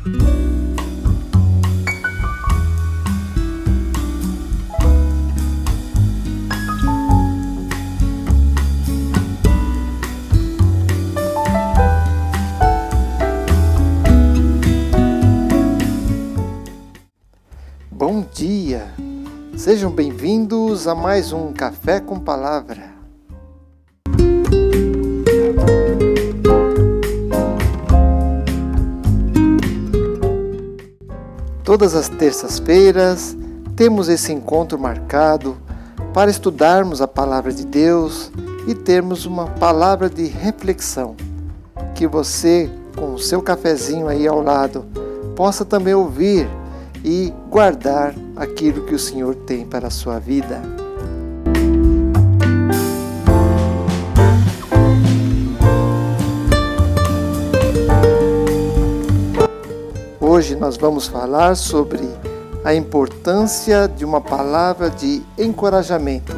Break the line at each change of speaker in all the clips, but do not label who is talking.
Bom dia! Sejam bem-vindos a mais um Café com Palavra. Todas as terças-feiras temos esse encontro marcado para estudarmos a Palavra de Deus e termos uma palavra de reflexão, que você, com o seu cafezinho aí ao lado, possa também ouvir e guardar aquilo que o Senhor tem para a sua vida. Hoje nós vamos falar sobre a importância de uma palavra de encorajamento.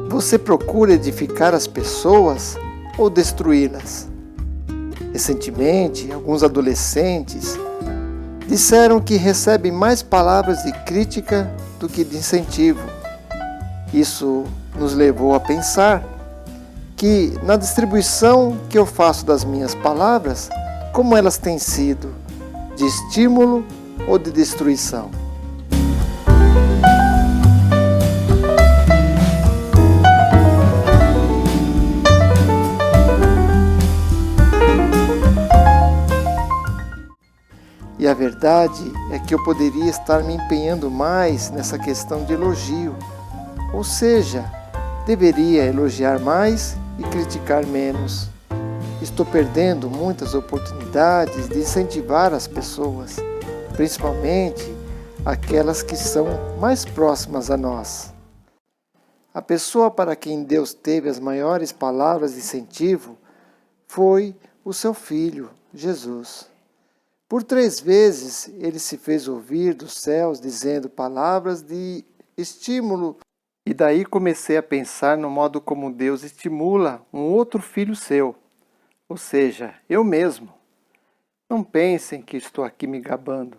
Você procura edificar as pessoas ou destruí-las? Recentemente, alguns adolescentes disseram que recebem mais palavras de crítica do que de incentivo. Isso nos levou a pensar que na distribuição que eu faço das minhas palavras, como elas têm sido de estímulo ou de destruição. E a verdade é que eu poderia estar me empenhando mais nessa questão de elogio, ou seja, deveria elogiar mais e criticar menos. Estou perdendo muitas oportunidades de incentivar as pessoas, principalmente aquelas que são mais próximas a nós. A pessoa para quem Deus teve as maiores palavras de incentivo foi o seu Filho, Jesus. Por 3 vezes ele se fez ouvir dos céus dizendo palavras de estímulo. E daí comecei a pensar no modo como Deus estimula um outro filho seu, ou seja, eu mesmo. Não pensem que estou aqui me gabando.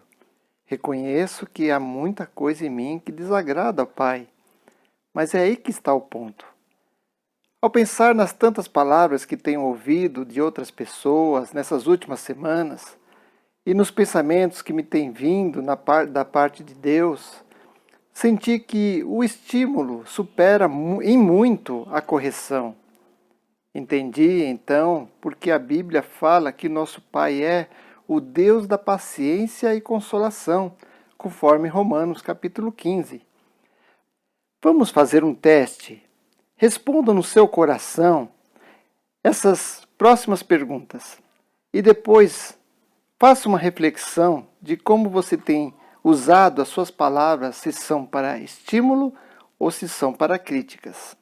Reconheço que há muita coisa em mim que desagrada ao Pai, mas é aí que está o ponto. Ao pensar nas tantas palavras que tenho ouvido de outras pessoas nessas últimas semanas, e nos pensamentos que me têm vindo da parte de Deus, senti que o estímulo supera em muito a correção. Entendi, então, porque a Bíblia fala que nosso Pai é o Deus da paciência e consolação, conforme Romanos capítulo 15. Vamos fazer um teste. Responda no seu coração essas próximas perguntas e depois faça uma reflexão de como você tem usado as suas palavras, se são para estímulo ou se são para críticas.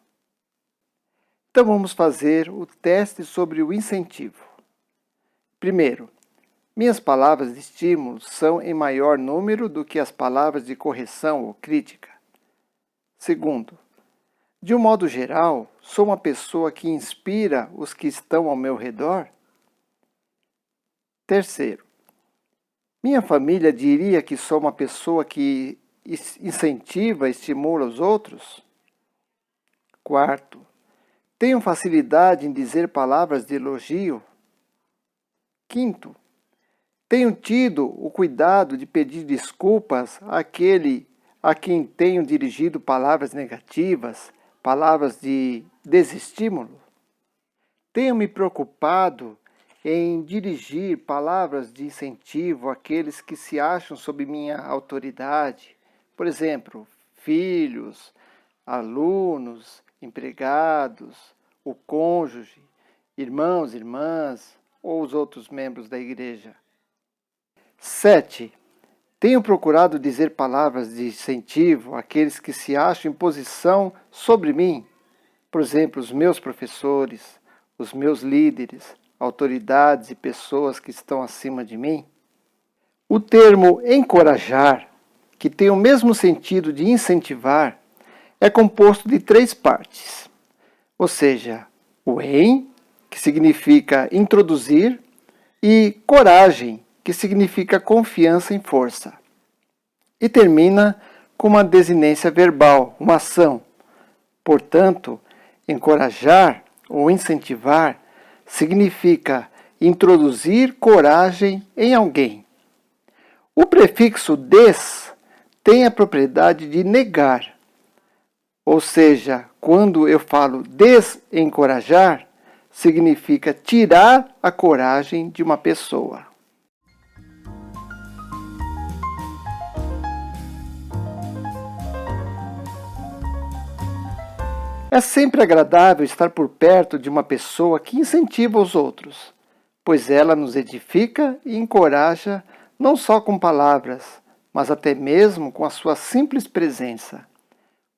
Então vamos fazer o teste sobre o incentivo. Primeiro, minhas palavras de estímulo são em maior número do que as palavras de correção ou crítica. Segundo, de um modo geral, sou uma pessoa que inspira os que estão ao meu redor? Terceiro, minha família diria que sou uma pessoa que incentiva, estimula os outros? Quarto, tenho facilidade em dizer palavras de elogio? Quinto, tenho tido o cuidado de pedir desculpas àquele a quem tenho dirigido palavras negativas, palavras de desestímulo? Tenho me preocupado em dirigir palavras de incentivo àqueles que se acham sob minha autoridade, por exemplo, filhos, alunos, empregados, o cônjuge, irmãos, irmãs ou os outros membros da igreja. 7. Tenho procurado dizer palavras de incentivo àqueles que se acham em posição sobre mim, por exemplo, os meus professores, os meus líderes, autoridades e pessoas que estão acima de mim? O termo encorajar, que tem o mesmo sentido de incentivar, é composto de 3 partes. Ou seja, o em, que significa introduzir, e coragem, que significa confiança em força. E termina com uma desinência verbal, uma ação. Portanto, encorajar ou incentivar significa introduzir coragem em alguém. O prefixo des tem a propriedade de negar. Ou seja, quando eu falo desencorajar, significa tirar a coragem de uma pessoa. É sempre agradável estar por perto de uma pessoa que incentiva os outros, pois ela nos edifica e encoraja não só com palavras, mas até mesmo com a sua simples presença.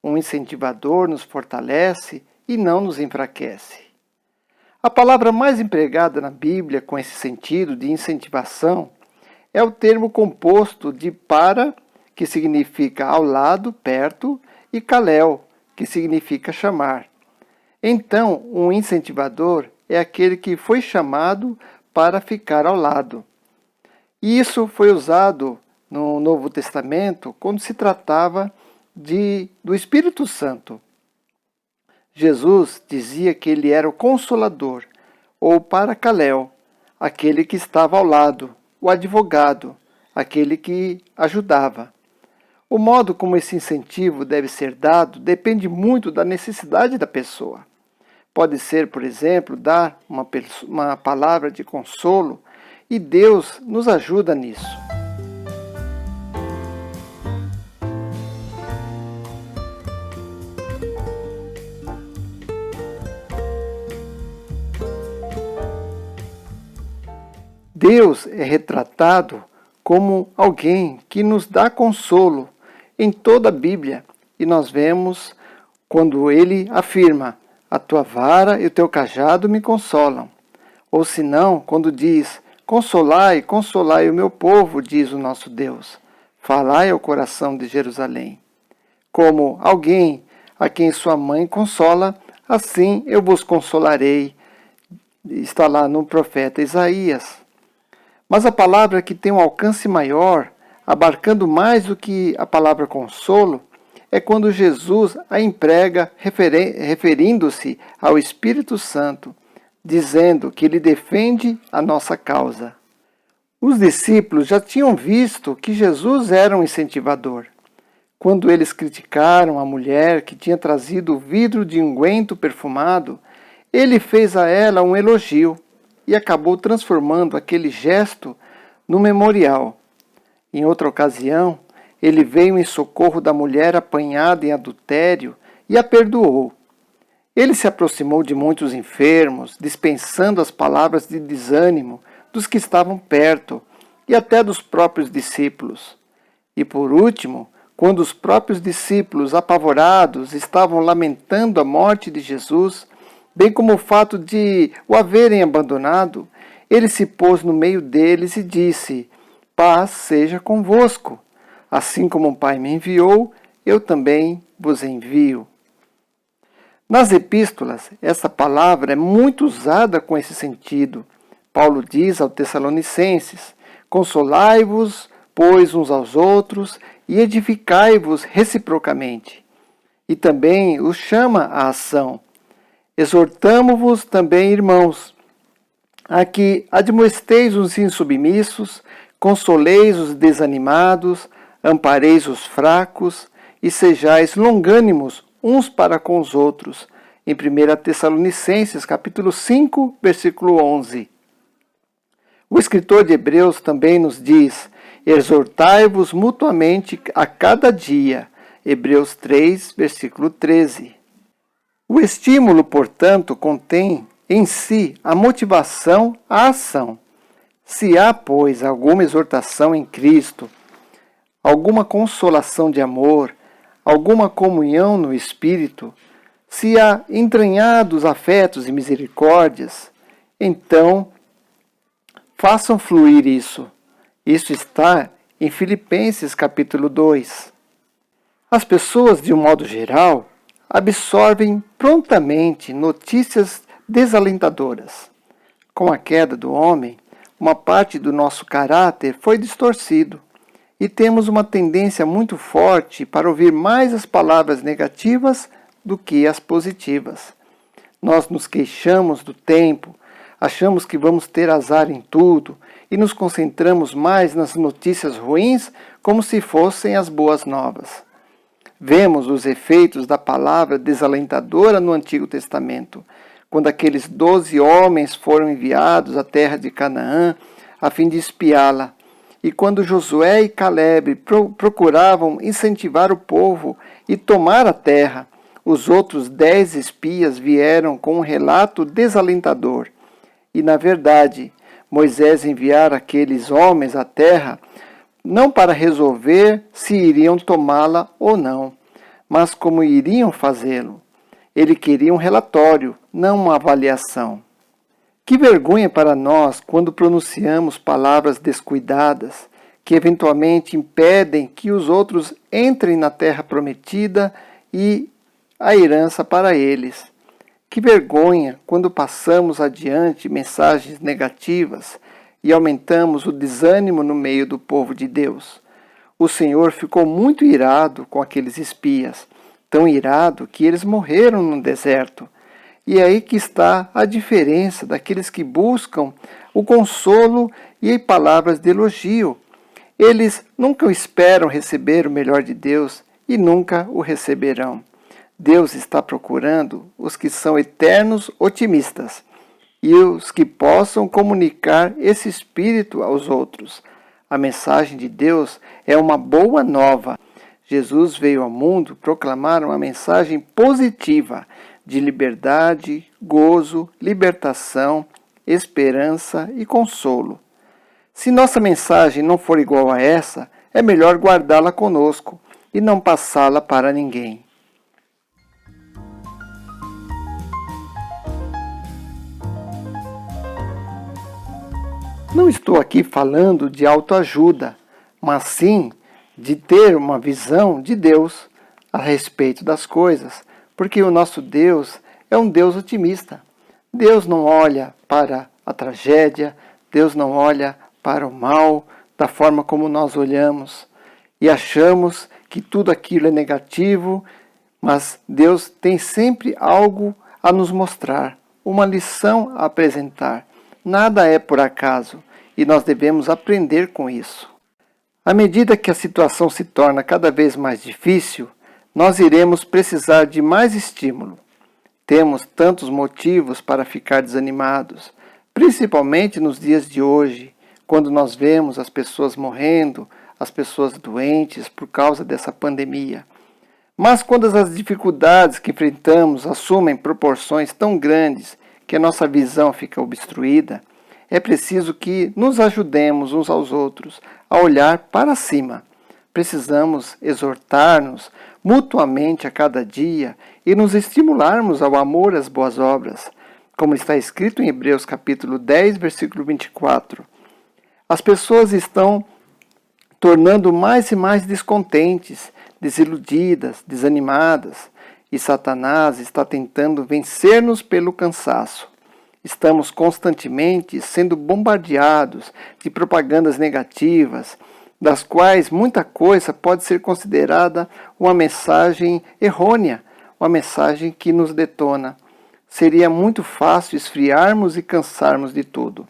Um incentivador nos fortalece e não nos enfraquece. A palavra mais empregada na Bíblia com esse sentido de incentivação é o termo composto de para, que significa ao lado, perto, e kalel, que significa chamar. Então, um incentivador é aquele que foi chamado para ficar ao lado. E isso foi usado no Novo Testamento quando se tratava do Espírito Santo. Jesus dizia que ele era o Consolador, ou Paracaléu, aquele que estava ao lado, o advogado, aquele que ajudava. O modo como esse incentivo deve ser dado depende muito da necessidade da pessoa. Pode ser, por exemplo, dar uma palavra de consolo, e Deus nos ajuda nisso. Deus é retratado como alguém que nos dá consolo em toda a Bíblia, e nós vemos quando ele afirma: a tua vara e o teu cajado me consolam. Ou se não, quando diz: consolai, consolai o meu povo, diz o nosso Deus. Falai ao coração de Jerusalém. Como alguém a quem sua mãe consola, assim eu vos consolarei. Está lá no profeta Isaías. Mas a palavra que tem um alcance maior, abarcando mais do que a palavra consolo, é quando Jesus a emprega referindo-se ao Espírito Santo, dizendo que ele defende a nossa causa. Os discípulos já tinham visto que Jesus era um incentivador. Quando eles criticaram a mulher que tinha trazido o vidro de unguento perfumado, ele fez a ela um elogio e acabou transformando aquele gesto no memorial. Em outra ocasião, ele veio em socorro da mulher apanhada em adultério e a perdoou. Ele se aproximou de muitos enfermos, dispensando as palavras de desânimo dos que estavam perto e até dos próprios discípulos. E por último, quando os próprios discípulos, apavorados, estavam lamentando a morte de Jesus, bem como o fato de o haverem abandonado, ele se pôs no meio deles e disse: paz seja convosco. Assim como o Pai me enviou, eu também vos envio. Nas epístolas, essa palavra é muito usada com esse sentido. Paulo diz aos Tessalonicenses: consolai-vos, pois, uns aos outros, e edificai-vos reciprocamente. E também os chama à ação. Exortamo-vos também, irmãos, a que admoesteis os insubmissos, consoleis os desanimados, ampareis os fracos e sejais longânimos uns para com os outros. Em 1 Tessalonicenses, capítulo 5, versículo 11. O escritor de Hebreus também nos diz: exortai-vos mutuamente a cada dia. Hebreus 3, versículo 13. O estímulo, portanto, contém em si a motivação à ação. Se há, pois, alguma exortação em Cristo, alguma consolação de amor, alguma comunhão no Espírito, se há entranhados afetos e misericórdias, então façam fluir isso Isso está em Filipenses capítulo 2. As pessoas, de um modo geral, absorvem prontamente notícias desalentadoras. Com a queda do homem, uma parte do nosso caráter foi distorcido e temos uma tendência muito forte para ouvir mais as palavras negativas do que as positivas. Nós nos queixamos do tempo, achamos que vamos ter azar em tudo e nos concentramos mais nas notícias ruins como se fossem as boas novas. Vemos os efeitos da palavra desalentadora no Antigo Testamento, quando aqueles 12 homens foram enviados à terra de Canaã a fim de espiá-la, e quando Josué e Calebe procuravam incentivar o povo e tomar a terra, os outros 10 espias vieram com um relato desalentador. E, na verdade, Moisés enviara aqueles homens à terra não para resolver se iriam tomá-la ou não, mas como iriam fazê-lo. Ele queria um relatório, não uma avaliação. Que vergonha para nós quando pronunciamos palavras descuidadas, que eventualmente impedem que os outros entrem na terra prometida e a herança para eles. Que vergonha quando passamos adiante mensagens negativas e aumentamos o desânimo no meio do povo de Deus. O Senhor ficou muito irado com aqueles espias, tão irado que eles morreram no deserto. E é aí que está a diferença daqueles que buscam o consolo e palavras de elogio. Eles nunca esperam receber o melhor de Deus e nunca o receberão. Deus está procurando os que são eternos otimistas e os que possam comunicar esse espírito aos outros. A mensagem de Deus é uma boa nova. Jesus veio ao mundo proclamar uma mensagem positiva de liberdade, gozo, libertação, esperança e consolo. Se nossa mensagem não for igual a essa, é melhor guardá-la conosco e não passá-la para ninguém. Não estou aqui falando de autoajuda, mas sim de ter uma visão de Deus a respeito das coisas, porque o nosso Deus é um Deus otimista. Deus não olha para a tragédia, Deus não olha para o mal da forma como nós olhamos e achamos que tudo aquilo é negativo, mas Deus tem sempre algo a nos mostrar, uma lição a apresentar. Nada é por acaso e nós devemos aprender com isso. À medida que a situação se torna cada vez mais difícil, nós iremos precisar de mais estímulo. Temos tantos motivos para ficar desanimados, principalmente nos dias de hoje, quando nós vemos as pessoas morrendo, as pessoas doentes por causa dessa pandemia. Mas quando as dificuldades que enfrentamos assumem proporções tão grandes que a nossa visão fica obstruída, é preciso que nos ajudemos uns aos outros a olhar para cima. Precisamos exortar-nos mutuamente a cada dia e nos estimularmos ao amor às boas obras, como está escrito em Hebreus capítulo 10, versículo 24. As pessoas estão tornando mais e mais descontentes, desiludidas, desanimadas, e Satanás está tentando vencer-nos pelo cansaço. Estamos constantemente sendo bombardeados de propagandas negativas, das quais muita coisa pode ser considerada uma mensagem errônea, uma mensagem que nos detona. Seria muito fácil esfriarmos e cansarmos de tudo.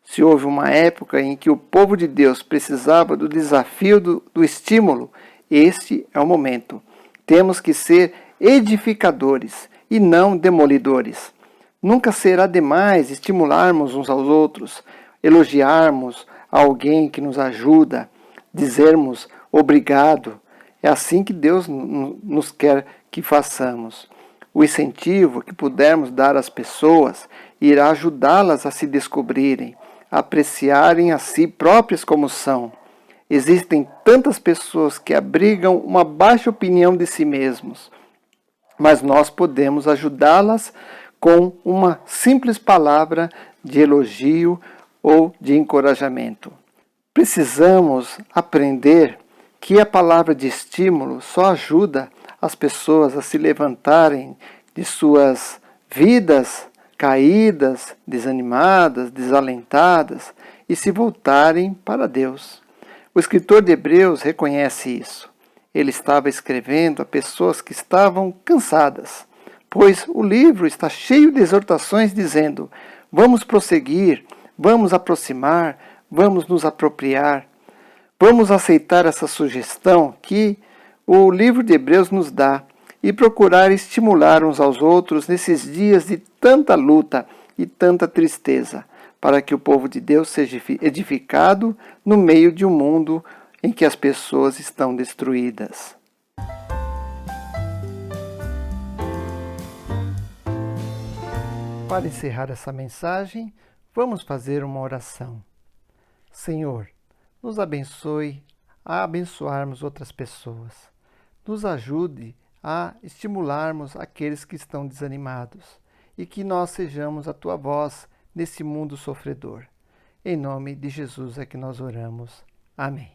Se houve uma época em que o povo de Deus precisava do desafio do estímulo, este é o momento. Temos que ser edificadores e não demolidores. Nunca será demais estimularmos uns aos outros, elogiarmos alguém que nos ajuda, dizermos obrigado. É assim que Deus nos quer que façamos. O incentivo que pudermos dar às pessoas irá ajudá-las a se descobrirem, a apreciarem a si próprias como são. Existem tantas pessoas que abrigam uma baixa opinião de si mesmos, mas nós podemos ajudá-las com uma simples palavra de elogio ou de encorajamento. Precisamos aprender que a palavra de estímulo só ajuda as pessoas a se levantarem de suas vidas caídas, desanimadas, desalentadas e se voltarem para Deus. O escritor de Hebreus reconhece isso. Ele estava escrevendo a pessoas que estavam cansadas, pois o livro está cheio de exortações dizendo: vamos prosseguir, vamos aproximar, vamos nos apropriar. Vamos aceitar essa sugestão que o livro de Hebreus nos dá e procurar estimular uns aos outros nesses dias de tanta luta e tanta tristeza, para que o povo de Deus seja edificado no meio de um mundo em que as pessoas estão destruídas. Para encerrar essa mensagem, vamos fazer uma oração. Senhor, nos abençoe a abençoarmos outras pessoas. Nos ajude a estimularmos aqueles que estão desanimados e que nós sejamos a Tua voz nesse mundo sofredor. Em nome de Jesus é que nós oramos. Amém.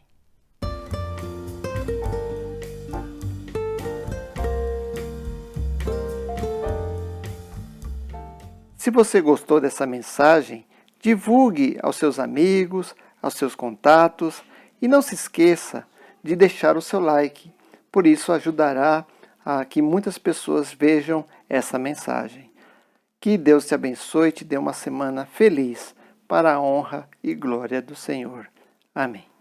Se você gostou dessa mensagem, divulgue aos seus amigos, aos seus contatos e não se esqueça de deixar o seu like. Por isso ajudará a que muitas pessoas vejam essa mensagem. Que Deus te abençoe e te dê uma semana feliz para a honra e glória do Senhor. Amém.